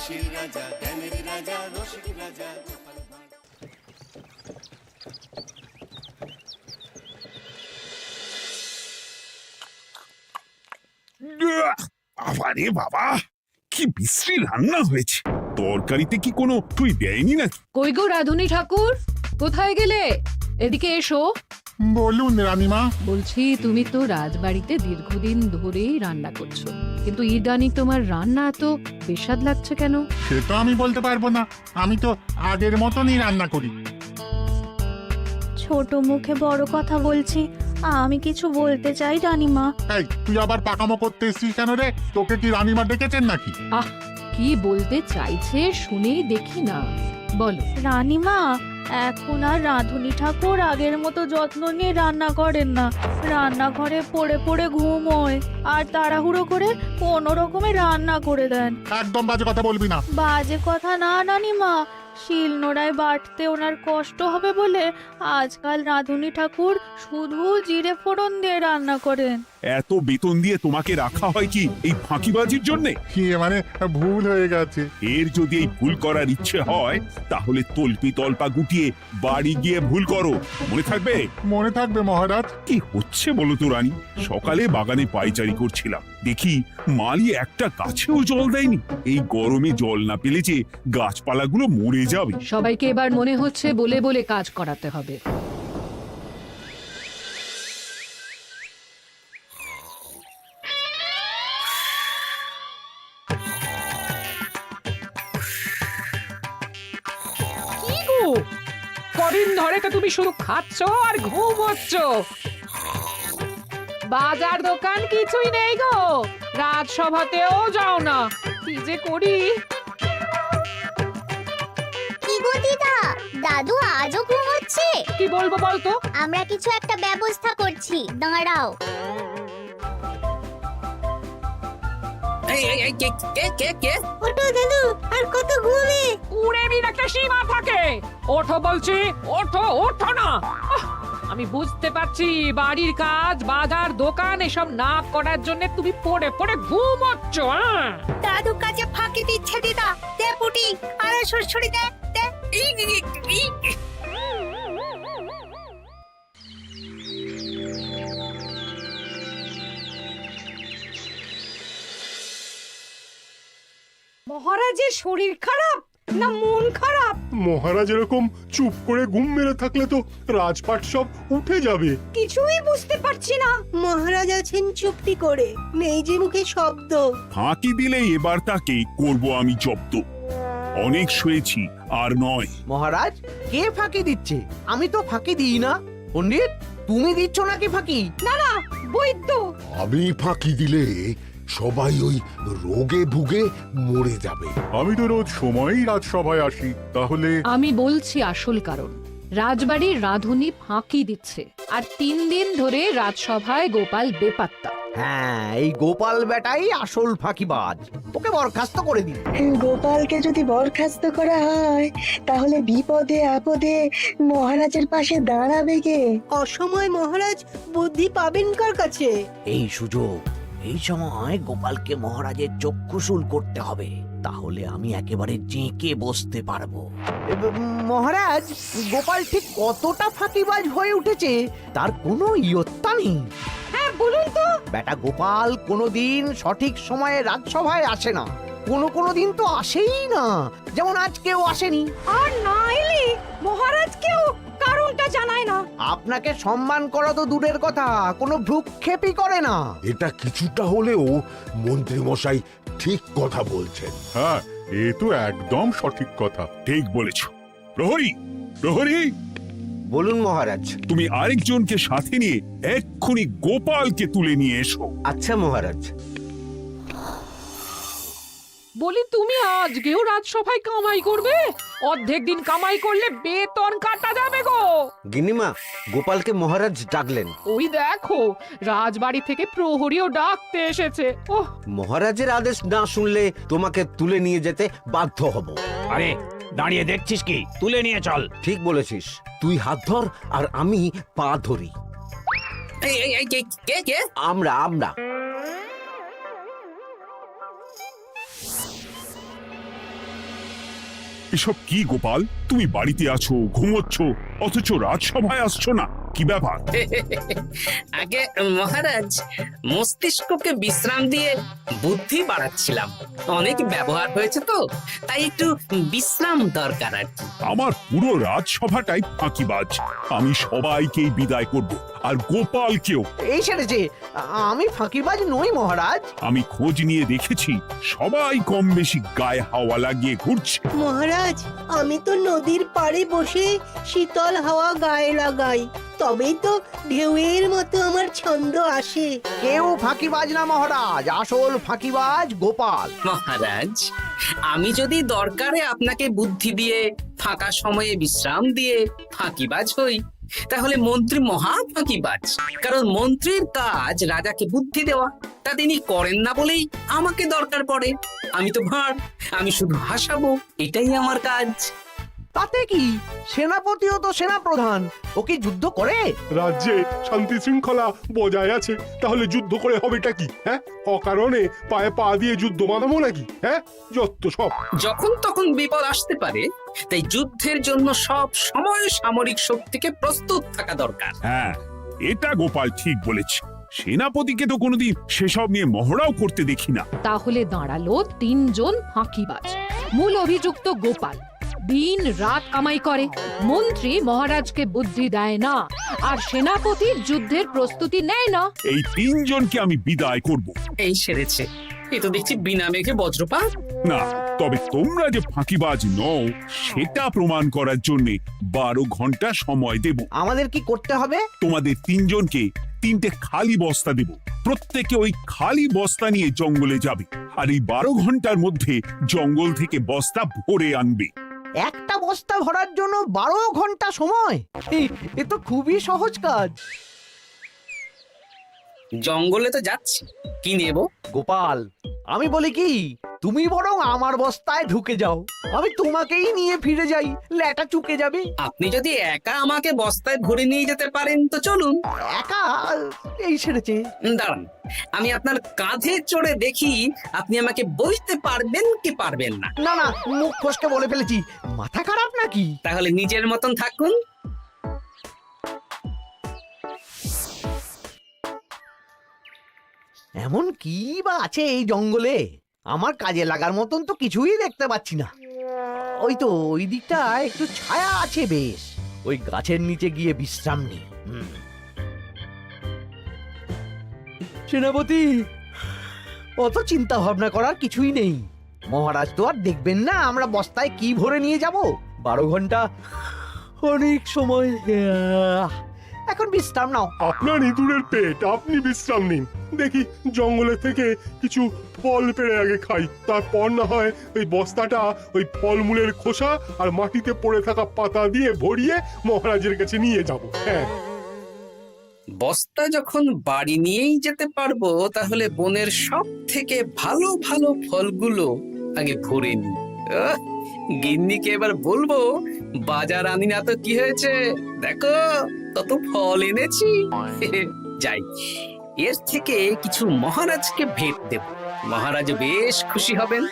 হাসির রাজা, জ্ঞানের রাজা, রসিক রাজা। আরে বাবা, কি বিশ্রী রান্না হয়েছে! তরকারিতে কি কোনো তুই দেয়নি নাকি? কই গো রাধুনী ঠাকুর, কোথায় গেলে? এদিকে এসো। বলুন রানীমা। বলছি, তুমি তো রাজবাড়িতে দীর্ঘদিন ধরেই রান্না করছো, কিন্তু ইদানি তোমার রান্না এত বেস্বাদ লাগছে কেন? সে তো আমি বলতে পারবো না, আমি তো আগের মতনই রান্না করি। ছোট মুখে বড় কথা বলছি, আমি কিছু বলতে চাই রানীমা। এই তুই আবার পাকামো করতে এসছিস কেন রে? তোকে কি রানীমা ডেকেছেন নাকি? আহ, কি বলতে চাইছে শুনেই দেখি না, বলো। রানীমা, এখন আর রাধুনী ঠাকুর আগের মতো যত্ন নিয়ে রান্না করেন না। রান্নাঘরে পড়ে পড়ে ঘুমোয় আর তাড়াহুড়ো করে কোনো রকমে রান্না করে দেন। একদম বাজে কথা বলবি না। বাজে কথা না রানীমা, শিলনোড়ায় বাটতে ওনার কষ্ট হবে বলে আজকাল রাধুনী ঠাকুর শুধু জিরে ফোড়ন দিয়ে রান্না করেন। এত বেতন দিয়ে তোমাকে রাখা হয় কি এই ফাঁকিবাজির জন্যে? মানে ভুল হয়ে গেছে। এর যদি এই ভুল করার ইচ্ছে হয় তাহলে তল্পি তল্পা গুটিয়ে বাড়ি গিয়ে ভুল করো, মনে থাকবে? মনে থাকবে মহারাজ। কি হচ্ছে বলো তো রানী? সকালে বাগানে পায়চারি করছিলাম, দেখি মালি একটা গাছেও জল দেয়নি। এই গরমে জল না পেলে যে গাছপালাগুলো মরে যাবে। সবাইকে এবার মনে হচ্ছে বলে বলে কাজ করাতে হবে। কি গো, কদিন ধরে তো তুমি শুধু খাচ্ছ আর ঘুমোচ্ছ। বাজার দোকান কিছুই নেই গো, রাজসভাতেও যাও না। কি যে করি। কি গো দিদা, দাদু আজও ঘুমোচ্ছে? কি বলবো বলতো? আমরা কিছু একটা ব্যবস্থা করছি, দাঁড়াও। ওঠো দাদু, আর কত ঘুমে? উড়ে একটা সীমা থাকে। ওঠো বলছি, ওঠো, ওঠো না। আমি বুঝতে পারছি বাড়ির কাজ, বাজার দোকান এসব না করার জন্য তুমি পড়ে পড়ে ঘুমোচ্ছ। দাদু কাজে ফাঁকি দিচ্ছে দিদা। দে পুটি, আরে সরসরি দে, দে। মহারাজের শরীর খারাপ না মন খারাপ? মহারাজ এরকম চুপ করে ঘুম মেরে থাকলে তো রাজপাট সব উঠে যাবে। কিছুই বুঝতে পারছি না। মহারাজ আছেন চুপটি করে, নেই যে মুখে শব্দ। ফাঁকি দিলে এবার তাকে করব আমি জব্দ। অনেক শুয়েছি, আর নয়। মহারাজ, কে ফাঁকি দিচ্ছে? আমি তো ফাঁকি দিই না। পণ্ডিত, তুমি দিচ্ছ নাকি ফাঁকি? না না, বৈদ্য। আমি ফাঁকি দিলে সবাই ওই রোগে ভুগে মরে যাবে। আমি তো রোজ সময়ই রাজসভায় আসি, তাহলে আমি বলছি আসল কারণ। রাজবাড়ির রাধুনী ফাঁকি দিচ্ছে, আর 3 দিন ধরে রাজসভায় গোপাল বেপাত্তা। হ্যাঁ, এই গোপাল বেটাই আসল ফাঁকিবাজ। ওকে বরখাস্ত করে দিন। গোপালকে যদি বরখাস্ত করা হয় তাহলে বিপদে আপদে মহারাজের পাশে দাঁড়াবে কে? অসময় মহারাজ বুদ্ধি পাবেন কার কাছে? এই সুযোগ, এই সময় গোপালকে মহারাজের চক্ষুশূল করতে হবে, তাহলে আমি একেবারে জেঁকে বসতে পারবো। মহারাজ, গোপাল ঠিক কতটা ফাঁকিবাজ হয়ে উঠেছে তার কোনো ইয়ত্তা নেই। হ্যাঁ বলুন তো। বেটা গোপাল কোনোদিন সঠিক সময়ে রাজসভায় আসে না। কোনো দিন তো আসেই না, যেমন আজকেও আসেনি। আর না এলে মহারাজকেও কারণটা জানায় না। আপনাকে সম্মান করা তো দূরের কথা, কোনো ভ্রুক্ষেপই করে না। এটা কিছুটা হলেও মন্ত্রী মশাই ঠিক কথা বলছেন। হ্যাঁ, এ তো একদম সঠিক কথা। ঠিক বলেছ। প্রহরী, প্রহরী, বলুন মহারাজ। তুমি আরেকজনকে সাথে নিয়ে এক্ষুনি গোপালকে তুলে নিয়ে এসো। আচ্ছা মহারাজ। বলি, তুমি আজকেও রাজসভায় কামাই করবে? অর্ধেক দিন কামাই করলে বেতন কাটা যাবে গো। গিন্নিমা, গোপালকে মহারাজ ডাকলেন। ওই দেখো, রাজবাড়ি থেকে প্রহরীও ডাকতে এসেছে। ওহ, মহারাজের আদেশ না শুনলে তোমাকে তুলে নিয়ে যেতে বাধ্য হব। আরে দাঁড়িয়ে দেখছিস কি? তুলে নিয়ে চল। ঠিক বলেছিস, তুই হাত ধর আর আমি পা ধরি। আমরা এসব কি গোপাল? তুমি বাড়িতে আছো, ঘুমোচ্ছ, অথচ রাজসভায় আসছো না, কি ব্যাপার? আগে মহারাজ, মস্তিষ্ককে বিশ্রাম দিয়ে বুদ্ধি বাড়াচ্ছিলাম। অনেক ব্যবহার হয়েছে তো, তাই একটু বিশ্রাম দরকার আর কি। আমার পুরো রাজসভাটাই ফাঁকিবাজ। আমি সবাইকেই বিদায় করব, আর গোপালকেও। এই সেরেছে, আমি ফাঁকিবাজ নই মহারাজ। আমি খোঁজ নিয়ে দেখেছি, সবাই কম বেশি গায়ে হাওয়া লাগিয়ে ঘুরছে। মহারাজ, আমি তো নদীর পাড়ে বসে শীতল হাওয়া গায়ে লাগাই, তবেই তো ঢেউয়ের মতো আমার ছন্দ আসে। কেউ ফাঁকিবাজ না মহারাজ, আসল ফাঁকিবাজ গোপাল। মহারাজ, আমি যদি দরকারে আপনাকে বুদ্ধি দিয়ে, ফাঁকা সময়ে বিশ্রাম দিয়ে ফাঁকিবাজ হই, তাহলে মন্ত্রী মহা ফাঁকিবাজ। কারণ মন্ত্রীর কাজ রাজাকে বুদ্ধি দেওয়া, তা তিনি করেন না বলেই আমাকে দরকার পড়ে। আমি তো ভাঁড়, আমি শুধু হাসাবো, এটাই আমার কাজ। তাতে কি, সেনাপতিও তো সেনাপ্রধান, ও কি যুদ্ধ করে? রাজ্যে শান্তি শৃঙ্খলা বজায় আছে, তাহলে যুদ্ধ করে হবেটা কি? হ্যাঁ, অকারণে পায়ে পা দিয়ে যুদ্ধ বাঁধাবো নাকি? হ্যাঁ, যত সব। যখন তখন বিপদ আসতে পারে, তাই যুদ্ধের জন্য সব সময় সামরিক শক্তিকে প্রস্তুত থাকা দরকার। হ্যাঁ, এটা গোপাল ঠিক বলেছে। সেনাপতিকে তো কোনোদিন সেসব নিয়ে মহড়াও করতে দেখি না। তাহলে দাঁড়ালো 3 জন ফাঁকিবাজ। মূল অভিযুক্ত গোপাল দিন রাত কামাই করে, মন্ত্রী মহারাজকে বুদ্ধি দেয় না, আর সেনাপতি যুদ্ধের প্রস্তুতি নেয় না। এই 3 জনকে আমি বিদায় করব। এই সেরেছে, এ তো দেখছি বিনা মেঘে বজ্রপাত। না, তবে তোমরা যে ফাঁকিবাজ নও সেটা প্রমাণ করার জন্য 12 ঘন্টা সময় দেব। আমাদের কি করতে হবে? তোমাদের 3 জনকে 3টে খালি বস্তা দেব। প্রত্যেকে ওই খালি বস্তা নিয়ে জঙ্গলে যাবে, আর এই 12 ঘন্টার মধ্যে জঙ্গল থেকে বস্তা ভরে আনবে। একটা বস্তা ভরার জন্য 12 ঘন্টা সময়? এ তো খুবই সহজ কাজ। জঙ্গলে তো যাচ্ছি, কি নেব? গোপাল, আমি বলি কি, তুমি বরং আমার বস্তায় ঢুকে যাও, আমি তোমাকেই নিয়ে ফিরে যাই, ল্যাটা চুকে যাবে। আপনি যদি একা আমাকে বস্তায় ভরে নিয়ে যেতে পারেন তো চলুন। একা? এই সেরেছে। দাঁড়ান, আমি আপনার কাঁধে চড়ে দেখি আপনি আমাকে বইতে পারবেন কি পারবেন না। না না, মুখ ফসকে বলে ফেলেছি, মাথা খারাপ নাকি? তাহলে নিজের মতন থাকুন। এমন কি বা আছে এই জঙ্গলে? আমার কাজে লাগার মতন তো কিছুই দেখতে পাচ্ছি না। ওই তো ওই দিকটা একটু ছায়া আছে বেশ, ওই গাছের নিচে গিয়ে বিশ্রাম নি। সেনাপতি, অত চিন্তা ভাবনা করার কিছুই নেই। মহারাজ তো আর দেখবেন না আমরা বস্তায় কি ভরে নিয়ে যাব। 12 ঘন্টা অনেক সময়। এখন বিশ্রাম নাও। আপনার ইঁদুরের পেট, আপনি বিশ্রাম নিন। দেখি জঙ্গলে থেকে কিছু ফল পেড়ে আগে খাই, তারপর না হয় ওই বস্তাটা ওই ফলমূলের খোসা আর মাটিতে পড়ে থাকা পাতা দিয়ে ভরিয়ে মহারাজের কাছে নিয়ে যাব। হ্যাঁ, বস্তা যখন বাড়ি নিয়েই যেতে পারবো, তাহলে বনের সব থেকে ভালো ভালো ফলগুলো আগে ভরে নি। গিন্নিকে এবার বলবো, বাজার আনি না তো কি হয়েছে, দেখো কত ফল এনেছি। যাই, এর থেকে কিছু মহারাজকে ভেট দেব, মহারাজ বেশ খুশি হবেন।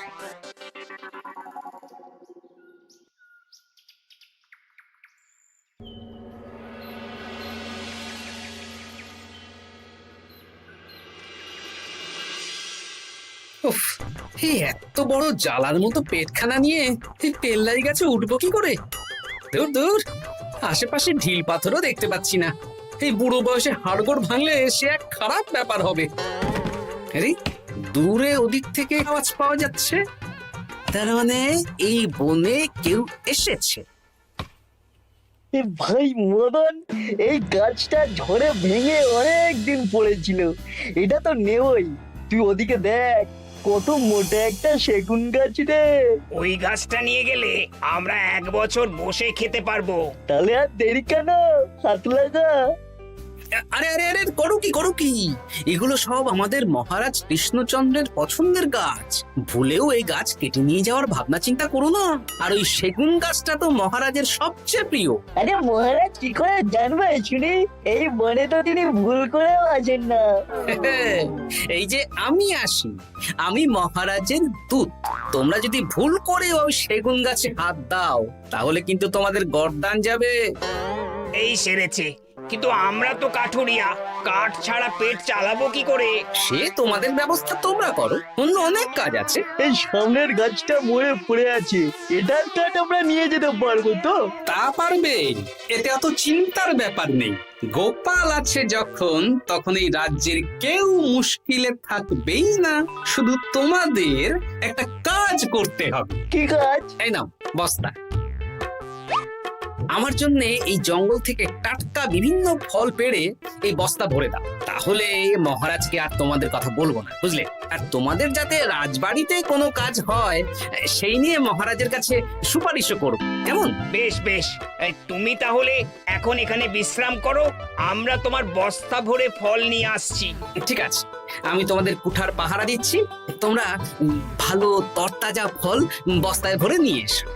উফ, এই এত বড় জ্বালার মতো পেটখানা নিয়ে এই পেল্লাই গাছে উঠবো কি করে? দূর দূর, আশেপাশে ঢিল পাথরও দেখতে পাচ্ছি না। এই বুড়ো বয়সে হাড়গোড় ভাঙলে সে এক খারাপ ব্যাপার হবে। আরে দূরে ওদিক থেকে আওয়াজ পাওয়া যাচ্ছে, তার মানে এই বনে কেউ এসেছে। ভাই মদন, এই গাছটা ঝড়ে ভেঙে অনেক দিন পড়েছিল, এটা তো নেবই। তুই ওদিকে দেখ, কত মোটা একটা সেগুন গাছ রে। ওই গাছটা নিয়ে গেলে আমরা 1 বছর বসে খেতে পারবো। তাহলে আর দেরি কেন, হাত লাগা। আরে আরে আরে করো কি এগুলো সব আমাদের মহারাজ কৃষ্ণচন্দ্রের পছন্দের গাছ। ভুলেও এই গাছ কেটে নিয়ে যাওয়ার ভাবনা চিন্তা করো না। আর ওই সেগুন গাছটা তো মহারাজের সবচেয়ে প্রিয়। আরে মহারাজ কি করে জানবে শুনি? এই বনে তো তিনি ভুল করেও আসেন না। এই যে আমি আসি, আমি মহারাজের দূত। তোমরা যদি ভুল করে ওই সেগুন গাছে হাত দাও তাহলে কিন্তু তোমাদের গর্দান যাবে। এই সেরেছে, কিন্তু আমরা তো কাঠুরিয়া, কাঠ ছাড়া পেট চালাবো কি করে? সে তোমাদের ব্যবস্থা তোমরা করো, অন্য অনেক কাজ আছে। এই সামনের গাছটা মরে পড়ে আছে, এটার কাঠ আমরা নিয়ে যেতে পারবো তো? তা পারবে, এতে অত চিন্তার ব্যাপার নেই। গোপাল আছে যখন, তখন এই রাজ্যের কেউ মুশকিলে থাকবেই না। শুধু তোমাদের একটা কাজ করতে হবে। কি কাজ? এই নাও বস্তা। আমার জন্য এই জঙ্গল থেকে টাটকা বিভিন্ন ফল পেড়ে এই বস্তা ভরে দাও, তাহলে মহারাজকে আর তোমাদের কথা বলবো না, বুঝলে? আর তোমাদের যাতে রাজবাড়িতে কোনো কাজ হয় সেই নিয়ে মহারাজের কাছে সুপারিশও করো, কেমন? বেশ বেশ, তুমি তাহলে এখন এখানে বিশ্রাম করো, আমরা তোমার বস্তা ভরে ফল নিয়ে আসছি। ঠিক আছে, আমি তোমাদের কুঠার পাহারা দিচ্ছি, তোমরা ভালো তরতাজা ফল বস্তায় ভরে নিয়ে এসো।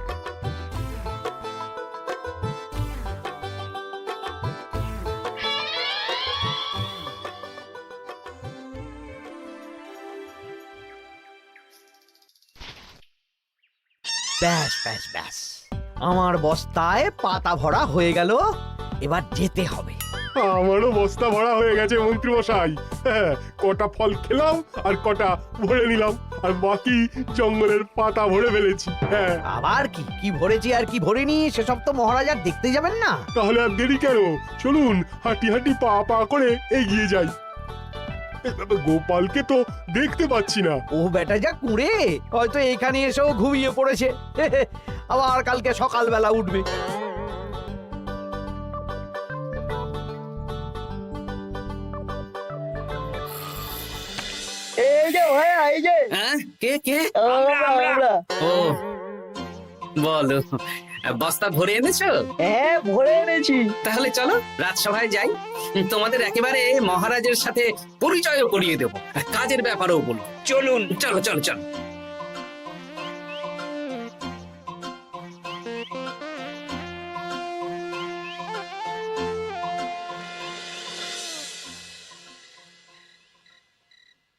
ব্যাস ব্যাস ব্যাস, আমার বস্তায় পাতা ভরা হয়ে গেল, এবার যেতে হবে। আমারও বস্তা ভরা হয়ে গেছে মন্ত্রী মশাই। হ্যাঁ, কটা ফল খেলাম আর কটা ভরে নিলাম, আর বাকি জঙ্গলের পাতা ভরে ফেলেছি। হ্যাঁ, আবার কি কি ভরেছি আর কি ভরিনি সেসব তো মহারাজ আর দেখতে যাবেন না। তাহলে আর দেরি কেন? চলুন হাঁটি হাঁটি পা পা করে এগিয়ে যাই। গোপালকে তো দেখতে পাচ্ছি না। ও বেটা যা কুঁড়ে, হয়তো এখানে এসেও ঘুমিয়ে পড়েছে। আবার কালকে সকালবেলা উঠবে। এই যে ভাইয়া, এই যে। হ্যাঁ, কে কে? আমরা। ও বলো, বস্তা ভরে এনেছো? হ্যাঁ, ভরে এনেছি। তাহলে চলো রাজসভায় যাই, তোমাদের একেবারে মহারাজের সাথে পরিচয়ও করিয়ে দেবো, আর কাজের ব্যাপারেও বলবো। চলুন চলো চলো চলো।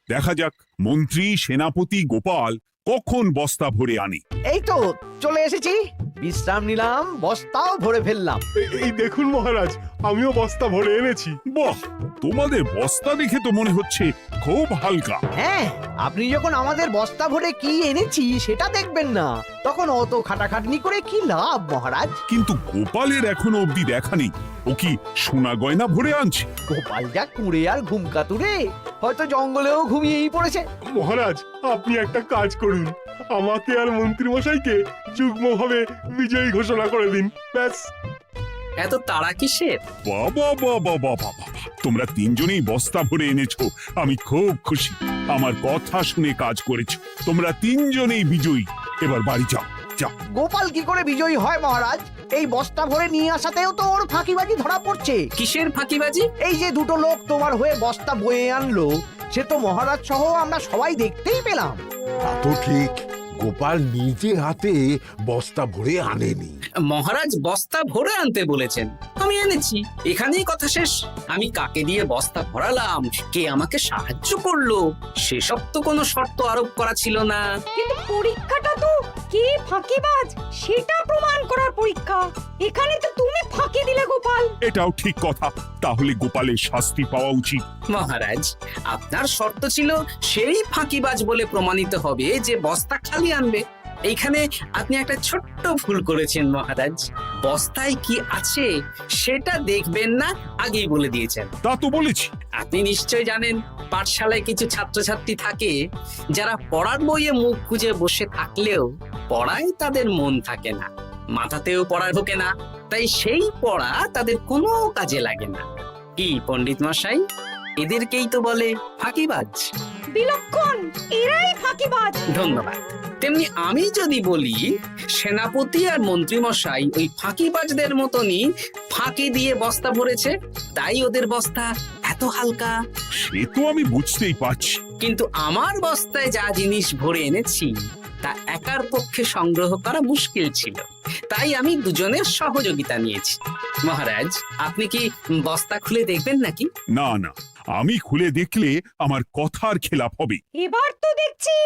দেখা যাক মন্ত্রী সেনাপতি গোপাল কখন বস্তা ভরে আনে। এই তো চলে এসেছি, বিশ্রাম নিলাম, বস্তাও ভরে ফেললাম। এই দেখুন মহারাজ, আমিও বস্তা ভরে এনেছি। বাহ, তোমাদের বস্তা দেখে তো মনে হচ্ছে খুব হালকা। হ্যাঁ, আপনি যখন আমাদের বস্তা ভরে কি এনেছি সেটা দেখবেন না, তখন অত খাটাখাটনি করে কি লাভ মহারাজ? কিন্তু গোপালের এখনো অবধি দেখা নেই, ও কি সোনা গয়না ভরে আনছে? গোপাল যা কুঁড়ে আর ঘুমকাতুরে, হয়তো জঙ্গলেও ঘুমিয়েই পড়েছে। মহারাজ, আপনি একটা কাজ করুন, আমাকে আর মন্ত্রী মশাইকে যুগ্মভাবে বিজয়ী ঘোষণা করে দিন, ব্যাস। এত তাড়া কিসের? বাবা বাবা বাবা বাবা, তোমরা তিনজনেই বস্তা ভরে এনেছো, আমি খুব খুশি। আমার কথা শুনে কাজ করেছো, তোমরা তিনজনেই বিজয়ী। এবার বাড়ি যাও যাও। গোপাল কি করে বিজয়ী হয় মহারাজ? এই বস্তা ভরে নিয়ে আসাতেও তো ওর ফাঁকিবাজি ধরা পড়ছে। কিসের ফাঁকিবাজি? এই যে দুটো লোক তোমার হয়ে বস্তা বয়ে আনলো, সে তো মহারাজ সহ আমরা সবাই দেখতেই পেলাম। তা তো ঠিক, গোপাল নিজে হাতে বস্তা ভরে আনেনি। মহারাজ বস্তা ভরে আনতে বলেছেন, আমি এনেছি, এখানেই কথা শেষ। আমি কাকে দিয়ে বস্তা ভরালাম, কে আমাকে সাহায্য করলো, সেসব তো কোনো শর্ত আরোপ করা ছিল না। কিন্তু পরীক্ষাটা তো কে ফাঁকিবাজ সেটা প্রমাণ করার পরীক্ষা। এখানে তো তুমি ফাঁকি দিলে গোপাল। এটাও ঠিক কথা, তাহলে গোপালের শাস্তি পাওয়া উচিত। মহারাজ, আপনার শর্ত ছিল সেই ফাঁকিবাজ বলে প্রমাণিত হবে যে বস্তা খালি আনবে। এইখানে আপনি একটা ছোট্ট ভুল করেছেন মহারাজ, বস্তায় কি আছে সেটা দেখবেন না আগেই বলে দিয়েছেন। তা তো বলেছি। আপনি নিশ্চয় জানেন পাঠশালায় কিছু ছাত্রছাত্রী থাকে যারা পড়ার বইয়ে মুখ গুজে বসে থাকলেও পড়ায় তাদের মন থাকে না, মাথাতেও পড়া ঢোকে না, তাই সেই পড়া তাদের কোনো কাজে লাগে না। কি পণ্ডিত মশাই, এদেরকেই তো বলে ফাঁকিবাজ। বিলক্ষণ, এরাই ফাঁকিবাজ। ধন্যবাদ। তেমনি আমি যদি বলি সেনাপতি আর মন্ত্রীমশাই ওই ফাঁকিবাজদের মতনই ফাঁকি দিয়ে বস্তা ভরেছে, তাই ওদের বস্তা এত হালকা। সে তো আমি বুঝতেই পারছি। কিন্তু আমার বস্তায় যা জিনিস ভরে এনেছি তা একার পক্ষে সংগ্রহ করা মুশকিল ছিল, তাই আমি দুজনের সহযোগিতা নিয়েছি। মহারাজ, আপনি কি বস্তা খুলে দেখবেন নাকি? না না, আমি খুলে দেখলে আমার কথার খেলাপ হবে। এবার তো দেখছি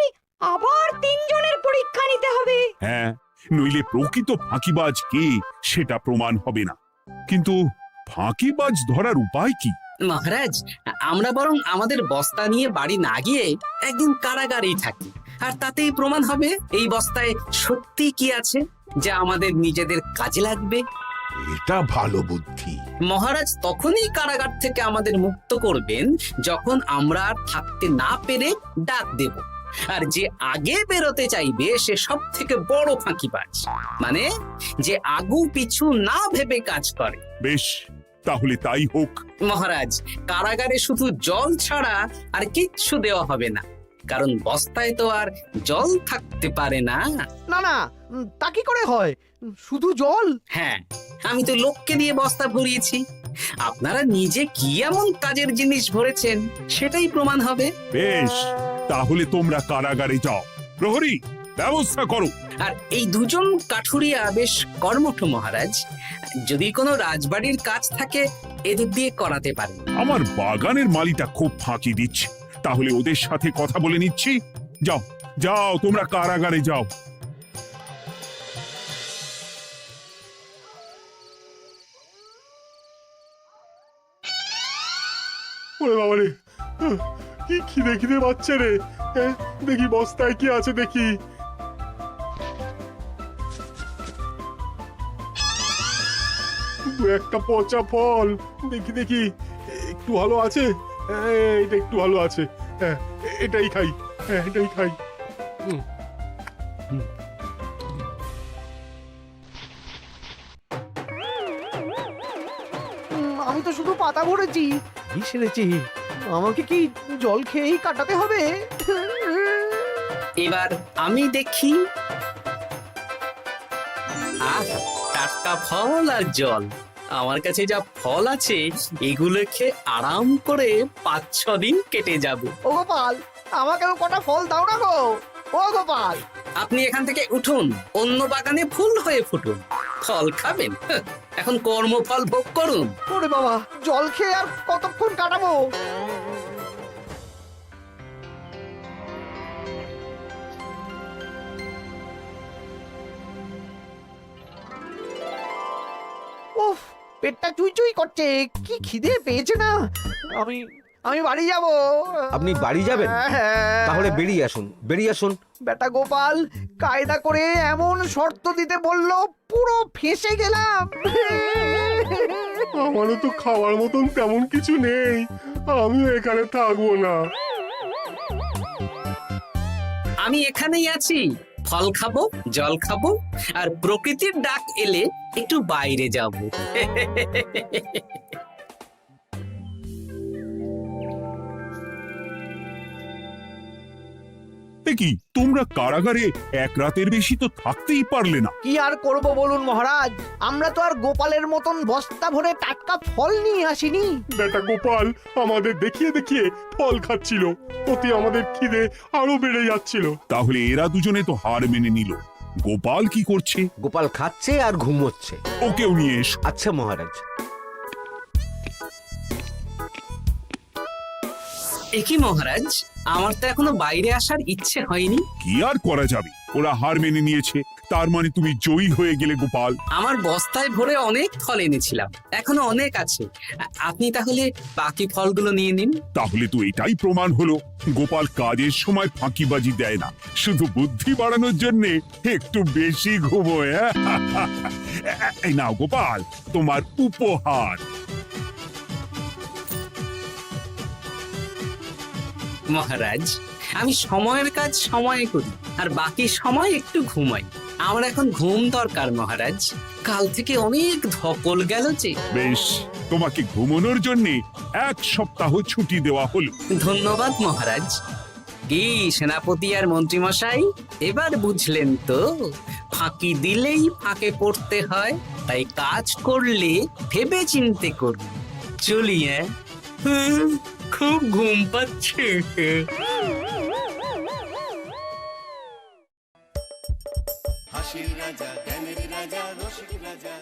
আবার তিনজনের পরীক্ষা নিতে হবে। হ্যাঁ, নইলে প্রকৃত ফাঁকিবাজ কে সেটা প্রমাণ হবে না। কিন্তু ফাঁকিবাজ ধরার উপায় কি? মহারাজ, আমরা বরং আমাদের বস্তা নিয়ে বাড়ি না গিয়ে একদিন কারাগারেই থাকি, আর তাতেই প্রমাণ হবে এই বস্তায় সত্যি কি আছে যা আমাদের নিজেদের কাজে লাগবে। এটা ভালো বুদ্ধি। মহারাজ তখনই কারাগার থেকে আমাদের মুক্ত করবেন যখন আমরা আর থাকতে না পেরে ডাক দেব, আর যে আগে বেরোতে চাইবে সে সব থেকে বড় ফাঁকিবাজ, মানে যে আগু পিছু না ভেবে কাজ করে। বেশ, তাহলে তাই হোক। মহারাজ, কারাগারে শুধু জল ছাড়া আর কিচ্ছু দেওয়া হবে না, কারণ বস্তায় তো আর জল থাকতে পারে না। না না, তা কি করে হয়? শুধু জল? হ্যাঁ, আমি তো লোককে দিয়ে বস্তা ভরিয়েছি। আপনারা নিজে কি এমন কাজের জিনিস ভরেছেন সেটাই প্রমাণ হবে। বেশ, তাহলে তোমরা কারাগারে যাও। প্রহরী, ব্যবস্থা করো। আর এই দুজন কাঠুরিয়া বেশ কর্মঠ মহারাজ, যদি কোনো রাজবাড়ির কাজ থাকে এদের দিয়ে করাতে পারেন। আমার বাগানের মালিটা খুব ফাঁকি দিচ্ছে, তাহলে ওদের সাথে কথা বলে নিচ্ছি। যাও যাও, তোমরা কারাগারে যাও। ওরে বাবা রে, কি খিদে খিদে পাচ্ছে রে। দেখি বস্তায় কি আছে দেখি। দু একটা পচা ফল, দেখি দেখি একটু ভালো আছে। এটা একটু ভালো আছে, হ্যাঁ এটাই খাই, হ্যাঁ এটাই খাই। আমি তো শুধু পাতা ভরেছি, কি সেরেছি? আমাকে কি জল খেয়েই কাটাতে হবে? এবার আমি দেখি। আহ, টাটকা ফল আর জল। আমার কাছে যা ফল আছে এগুলো খেয়ে আরাম করে 5-6 দিন কেটে যাবে। ও গোপাল, আমাকেও কটা ফল দাও না গো। ও গোপাল, আপনি এখান থেকে উঠুন, অন্য বাগানে ফুল হয়ে ফুটুন। ফল খাবেন? এখন কর্মফল ভোগ করুন। ওরে বাবা, জল খেয়ে আর কতক্ষণ কাটাবো? উফ, পেটটা চুই চুই করছে, কি খিদে পেয়েছে না। আমি আমি বাড়ি যাব। আপনি বাড়ি যাবেন? তাহলে বেরিয়ে আসুন, বেরিয়ে আসুন। বেটা গোপাল কায়দা করে এমন শর্ত দিতে বললো, পুরো ফেঁসে গেলাম। আমারও তো খাওয়ার মতন তেমন কিছু নেই, আমিও এখানে থাকবো না। আমি এখানেই আছি, ফল খাবো, জল খাবো, আর প্রকৃতির ডাক এলে একটু বাইরে যাব। কি তোমরা কারাগারে এক রাতের বেশি তো থাকতেই পারলে না? কি আর করব বলুন মহারাজ, আমরা তো আর গোপালের মতন বস্তা ভরে টাটকা ফল নিয়ে আসিনি। বেটা গোপাল আমাদের দেখিয়ে দেখিয়ে ফল খাচ্ছিল, অতি আমাদের খিদে আরো বেড়ে যাচ্ছিল। তাহলে এরা দুজনে তো হার মেনে নিল। গোপাল কি করছে? গোপাল খাচ্ছে আর ঘুমোচ্ছে। ওকেও নিয়ে এসো। আচ্ছা মহারাজ। একই মহারাজ, আমার তো এখনো বাইরে আসার ইচ্ছে হয়নি। কি আর করা যাবে, ওরা হার মেনে নিয়েছে, তার মানে তুমি জয়ী হয়ে গেলে গোপাল। আমার বস্তায় ভরে অনেক ফল এনেছিলাম, এখনো অনেক আছে। আপনি তাহলে বাকি ফলগুলো নিয়ে নিন। তাহলে তো এটাই প্রমাণ হলো গোপাল কাজের সময় ফাঁকিবাজি দেয় না, শুধু বুদ্ধি বাড়ানোর জন্য একটু বেশি ঘুমোয়। এই নাও গোপাল, তোমার উপহার। মহারাজ, আমি সময়ের কাজ সময়ে করি আর বাকি সময় একটু ঘুমাই। আমার এখন ঘুম দরকার মহারাজ, কাল থেকে অনেক ধকল গেল যে। বেশ, তোমাকে ঘুমানোর জন্য 1 সপ্তাহ ছুটি দেওয়া হলো। ধন্যবাদ মহারাজ। কি সেনাপতি আর মন্ত্রীমশাই, এবার বুঝলেন তো ফাঁকি দিলেই ফাঁকে পড়তে হয়, তাই কাজ করলে ভেবে চিনতে করুন। চলি খুব ঘুম পাচ্ছে। হাসির রাজা জ্ঞানের রাজা রসিক রাজা